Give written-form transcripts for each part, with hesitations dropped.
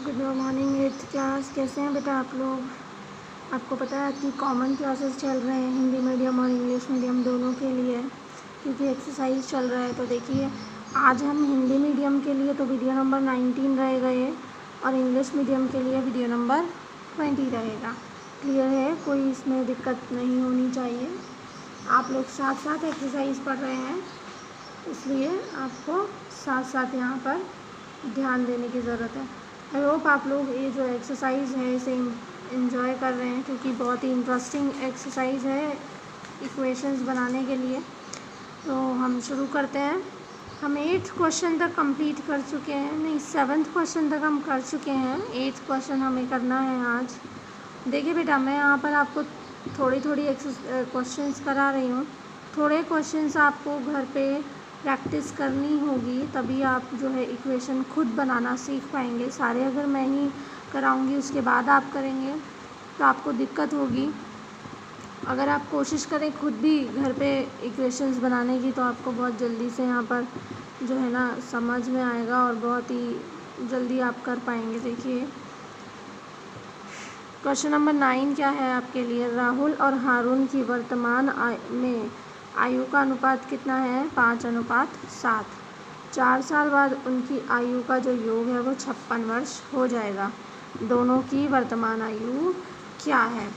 Good morning eighth class. कैसे हैं बेटा आप लोग? आपको पता है कि कॉमन क्लासेस चल रहे हैं हिंदी मीडियम और इंग्लिश मीडियम दोनों के लिए, क्योंकि एक्सरसाइज चल रहा है। तो देखिए, आज हम हिंदी मीडियम के लिए तो वीडियो नंबर 19 रहेगा ये, और इंग्लिश मीडियम के लिए वीडियो नंबर 20 रहेगा। क्लियर है? कोई इसमें दिक्कत नहीं होनी चाहिए। आप लोग साथ साथ एक्सरसाइज पढ़ रहे हैं, इसलिए आपको साथ साथ यहाँ पर ध्यान देने की ज़रूरत है। आई होप आप लोग ये जो एक्सरसाइज है इसे एंजॉय कर रहे हैं, क्योंकि बहुत ही इंटरेस्टिंग एक्सरसाइज है इक्वेशंस बनाने के लिए। तो हम शुरू करते हैं। हम 8th क्वेश्चन तक कंप्लीट कर चुके हैं, नहीं 7th क्वेश्चन तक हम कर चुके हैं। 8th क्वेश्चन हमें करना है आज। देखिए बेटा, मैं यहाँ पर आपको थोड़ी थोड़ी क्वेश्चंस करा रही हूँ। थोड़े क्वेश्चंस आपको घर पे प्रैक्टिस करनी होगी, तभी आप जो है इक्वेशन खुद बनाना सीख पाएंगे। सारे अगर मैं ही कराऊंगी उसके बाद आप करेंगे तो आपको दिक्कत होगी। अगर आप कोशिश करें खुद भी घर पे इक्वेशंस बनाने की, तो आपको बहुत जल्दी से यहाँ पर जो है ना समझ में आएगा और बहुत ही जल्दी आप कर पाएंगे। देखिए, क्वेश्चन नंबर 9 क्या है आपके लिए? राहुल और हारून की वर्तमान में आयु का अनुपात कितना है? 5:7। 4 साल बाद उनकी आयु का जो योग है वो 56 वर्ष हो जाएगा। दोनों की वर्तमान आयु क्या है?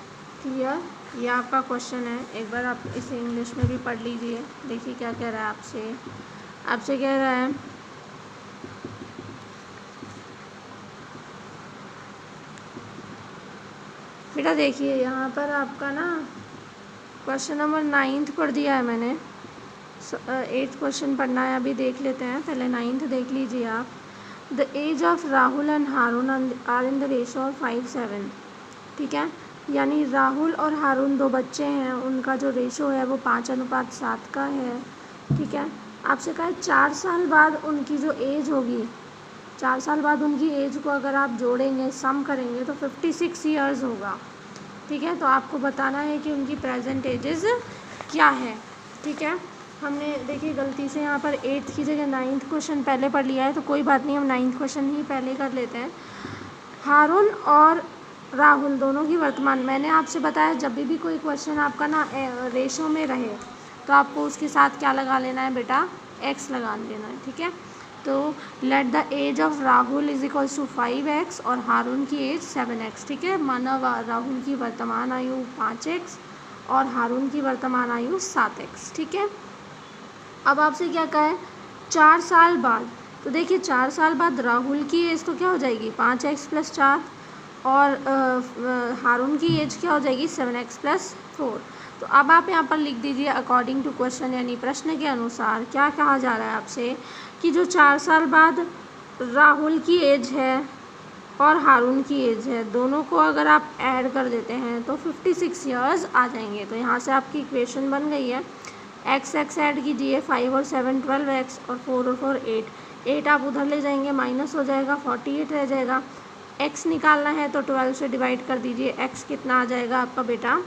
क्लियर? ये आपका क्वेश्चन है। एक बार आप इसे इंग्लिश में भी पढ़ लीजिए। देखिए क्या कह रहा है आपसे कह रहा है, बेटा देखिए यहाँ पर आपका ना क्वेश्चन नंबर 9 पढ़ दिया है मैंने। 8th क्वेश्चन पढ़ना है, अभी देख लेते हैं। पहले 9th देख लीजिए आप। The age of Rahul and Haroon are in the ratio of 5:7। ठीक है, यानी राहुल और हारून दो बच्चे हैं, उनका जो रेशो है वो 5:7 का है। ठीक है, आपसे कहा है 4 साल बाद उनकी जो एज होगी, 4 साल बाद उनकी एज को अगर आप जोड़ेंगे, सम करेंगे तो 56 ईयर्स होगा। ठीक है, तो आपको बताना है कि उनकी प्रेजेंट एजेस क्या है। ठीक है, हमने देखिए गलती से यहाँ पर 8th की जगह 9th क्वेश्चन पहले पढ़ लिया है, तो कोई बात नहीं, हम 9th क्वेश्चन ही पहले कर लेते हैं। हारून और राहुल दोनों की वर्तमान, मैंने आपसे बताया जब भी कोई क्वेश्चन आपका ना रेशो में रहे तो आपको उसके साथ क्या लगा लेना है बेटा? x लगा लेना है। ठीक है, तो let the age of Rahul is equals to 5x और हारून की एज 7x। ठीक है, माना राहुल की वर्तमान आयु 5x और हारून की वर्तमान आयु 7x। ठीक है, अब आपसे क्या कहा है? 4 साल बाद, तो देखिए 4 साल बाद राहुल की एज तो क्या हो जाएगी? 5x + 4, और हारून की एज क्या हो जाएगी? 7x + 4। तो अब आप यहाँ पर लिख दीजिए अकॉर्डिंग टू क्वेश्चन, यानी प्रश्न के अनुसार क्या कहा जा रहा है आपसे कि जो 4 साल बाद राहुल की एज है और हारून की एज है, दोनों को अगर आप ऐड कर देते हैं तो 56 ईयर्स आ जाएंगे। तो यहाँ से आपकी इक्वेशन बन गई है। x ऐड कीजिए, 5 और 7 12x, और 4 और 4 8 आप उधर ले जाएंगे, माइनस हो जाएगा, 48 रह जाएगा। x निकालना है तो 12 से डिवाइड कर दीजिए, x कितना आ जाएगा आपका बेटा?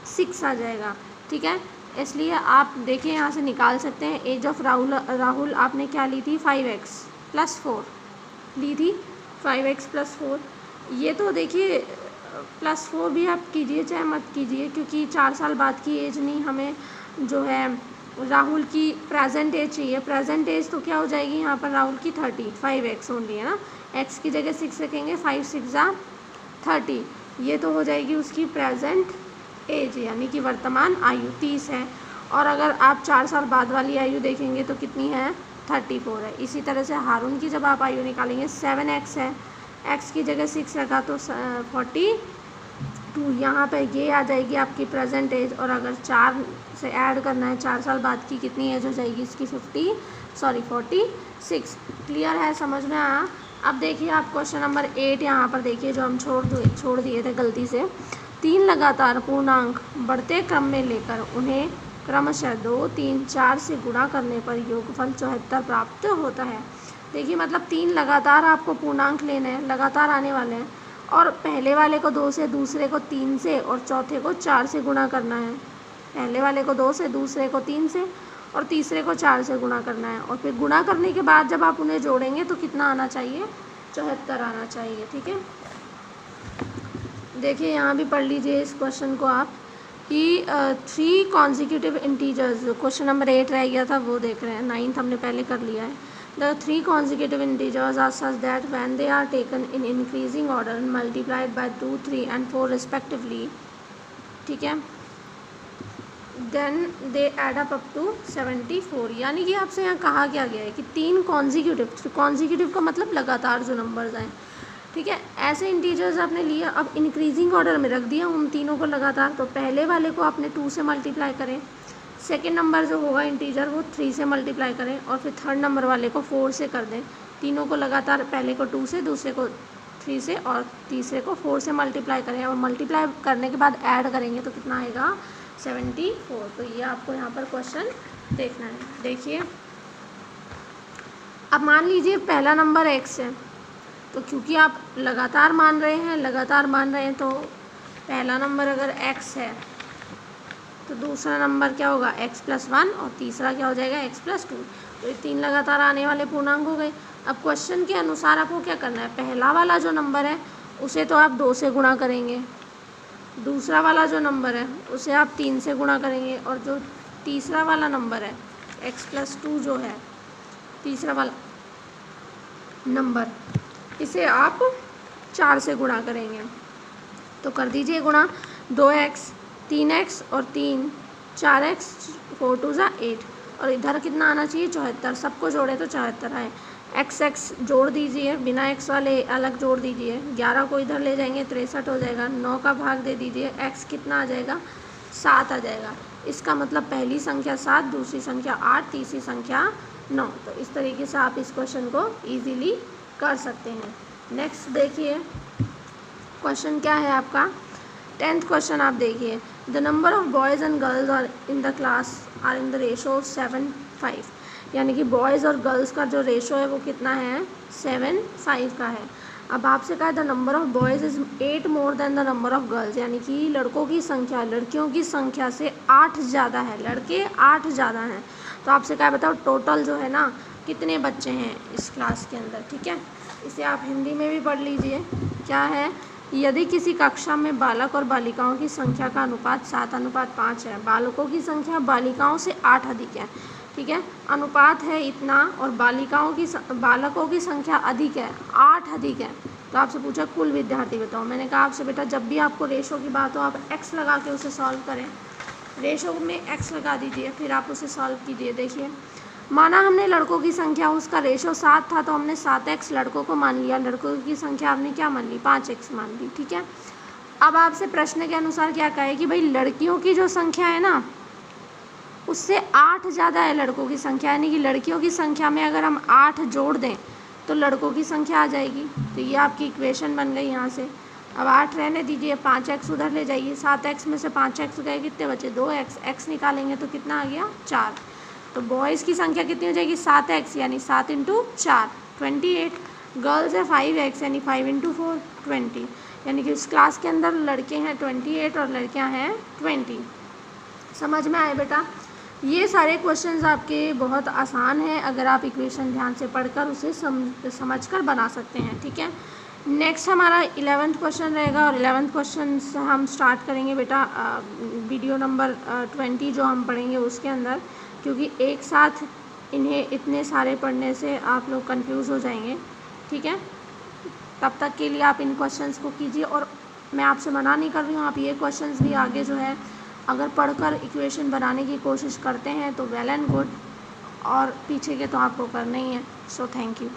6 आ जाएगा। ठीक है, इसलिए आप देखिए यहाँ से निकाल सकते हैं। एज ऑफ राहुल आपने क्या ली थी? 5x + 4 ली थी, 5x + 4। ये तो देखिए +4 भी आप कीजिए चाहे मत कीजिए, क्योंकि 4 साल बाद की एज नहीं, हमें जो है राहुल की प्रेजेंट एज चाहिए। प्रेजेंट एज तो क्या हो जाएगी यहाँ पर? राहुल की 30, 5x ओनली है ना, x की जगह 6 रखेंगे, 5 6 30, ये तो हो जाएगी उसकी प्रेजेंट एज, यानी कि वर्तमान आयु 30 है। और अगर आप 4 साल बाद वाली आयु देखेंगे तो कितनी है? 34 है। इसी तरह से हारून की जब आप आयु निकालेंगे, 7x है, x की जगह 6 रखा तो 42, यहाँ पे ये आ जाएगी आपकी प्रेजेंट एज। और अगर 4 से ऐड करना है, 4 साल बाद की कितनी एज हो जाएगी इसकी? 46। क्लियर है? समझ में आया? अब देखिए आप क्वेश्चन नंबर 8 यहाँ पर देखिए, जो हम छोड़ दिए थे गलती से। 3 लगातार पूर्णांक बढ़ते क्रम में लेकर उन्हें क्रमशः 2, 3, 4 से गुणा करने पर योगफल 74 प्राप्त होता है। देखिए मतलब 3 लगातार आपको पूर्णांक लेने हैं, लगातार आने वाले हैं, और पहले वाले को 2 से, दूसरे को 3 से, और चौथे को 4 से गुणा करना है। पहले वाले को 2 से, दूसरे को 3 से, और तीसरे को 4 से गुणा करना है। और फिर गुणा करने के बाद जब आप उन्हें जोड़ेंगे तो कितना आना चाहिए? 74 आना चाहिए। ठीक है, देखिए यहाँ भी पढ़ लीजिए इस क्वेश्चन को आप कि 3 कॉन्जिक्यूटिव इंटीजर्स, क्वेश्चन नंबर 8 रह गया था वो देख रहे हैं, 9th हमने पहले कर लिया है। The 3 consecutive integers are such that when they are taken in increasing order multiplied by 2, 3 and 4 respectively, ठीक है, then they add up to 74। यानी कि आपसे यहाँ कहा क्या गया है कि 3 कॉन्जिक्यूटिव का मतलब लगातार जो नंबर्स आए, ठीक है, ऐसे इंटीजर्स आपने लिए, अब इंक्रीजिंग ऑर्डर में रख दिया उन तीनों को लगातार। तो पहले वाले को आपने 2 से मल्टीप्लाई करें, सेकेंड नंबर जो होगा इंटीजर वो 3 से मल्टीप्लाई करें, और फिर थर्ड नंबर वाले को 4 से कर दें। तीनों को लगातार, पहले को 2 से, दूसरे को 3 से और तीसरे को 4 से मल्टीप्लाई करें, और मल्टीप्लाई करने के बाद ऐड करेंगे तो कितना आएगा 74। तो ये आपको यहाँ पर क्वेश्चन देखना है। देखिए अब मान लीजिए पहला नंबर x है, तो क्योंकि आप लगातार मान रहे हैं तो पहला नंबर अगर x है तो दूसरा नंबर क्या होगा x+1 और तीसरा क्या हो जाएगा x+2। तो ये 3 लगातार आने वाले पूर्णांक हो गए। अब क्वेश्चन के अनुसार आपको क्या करना है, पहला वाला जो नंबर है उसे तो आप 2 से गुणा करेंगे, दूसरा वाला जो नंबर है उसे आप 3 से गुणा करेंगे, और जो तीसरा वाला नंबर है x+2 जो है तीसरा वाला नंबर, इसे आप 4 से गुणा करेंगे। तो कर दीजिए गुणा, 2x 3x और 3 4x 4 2 8, और इधर कितना आना चाहिए 74, सबको जोड़े तो 74 आए। x जोड़ दीजिए, बिना x वाले अलग जोड़ दीजिए, 11 को इधर ले जाएंगे 63 हो जाएगा, 9 का भाग दे दीजिए, x कितना आ जाएगा 7 आ जाएगा। इसका मतलब पहली संख्या 7, दूसरी संख्या 8, तीसरी संख्या 9। तो इस तरीके से आप इस क्वेश्चन को ईजीली कर सकते हैं। नेक्स्ट देखिए क्वेश्चन क्या है आपका 10th क्वेश्चन। आप देखिए the number of boys and girls are in the क्लास आर इन द रेशो ऑफ 7:5, यानी कि बॉयज़ और गर्ल्स का जो रेशो है वो कितना है 7:5 का है। अब आपसे कहा the number of boys is 8 more than the number of girls, यानी कि लड़कों की संख्या लड़कियों की संख्या से 8 ज़्यादा है, लड़के 8 ज़्यादा हैं। तो आपसे क्या बताओ टोटल जो है ना कितने बच्चे हैं इस क्लास के अंदर। ठीक है, इसे आप हिंदी में भी पढ़ लीजिए। क्या है, यदि किसी कक्षा में बालक और बालिकाओं की संख्या का अनुपात 7:5 है, बालकों की संख्या बालिकाओं से 8 अधिक है, ठीक है, अनुपात है इतना, और बालकों की संख्या अधिक है 8 अधिक है, तो आपसे पूछा कुल विद्यार्थी बताओ। मैंने कहा आपसे बेटा जब भी आपको रेशो की बात हो आप x लगा के उसे सॉल्व करें, रेशो में x लगा दीजिए फिर आप उसे सॉल्व कीजिए। देखिए माना हमने लड़कों की संख्या, उसका रेशो 7 था तो हमने 7x लड़कों को मान लिया, लड़कों की संख्या आपने क्या मान ली 5x मान ली। ठीक है, अब आपसे प्रश्न के अनुसार क्या कहे कि भाई लड़कियों की जो संख्या है ना उससे 8 ज़्यादा है लड़कों की संख्या, यानी कि लड़कियों की संख्या में अगर हम 8 जोड़ दें तो लड़कों की संख्या आ जाएगी। तो ये आपकी इक्वेशन बन गई यहाँ से। अब 8 रहने दीजिए, 5x उधर ले जाइए, 7x में से 5x गए कितने बचे 2x, x निकालेंगे तो कितना आ गया 4। तो बॉयज़ की संख्या कितनी हो जाएगी 7x, यानी 7 × 4 28। गर्ल्स है 5x यानी 5 × 4 20, यानी कि इस क्लास के अंदर लड़के हैं 28 और लड़कियां हैं 20। समझ में आए बेटा? ये सारे क्वेश्चंस आपके बहुत आसान हैं अगर आप इक्वेशन ध्यान से पढ़कर उसे समझकर बना सकते हैं। ठीक है, नेक्स्ट हमारा 11th क्वेश्चन रहेगा, और 11th क्वेश्चन हम स्टार्ट करेंगे बेटा वीडियो नंबर 20 जो हम पढ़ेंगे उसके अंदर, क्योंकि एक साथ इन्हें इतने सारे पढ़ने से आप लोग कंफ्यूज हो जाएंगे। ठीक है, तब तक के लिए आप इन क्वेश्चंस को कीजिए, और मैं आपसे मना नहीं कर रही हूँ, आप ये क्वेश्चंस भी आगे जो है अगर पढ़कर इक्वेशन बनाने की कोशिश करते हैं तो वेल एंड गुड, और पीछे के तो आपको करना ही है। So thank you.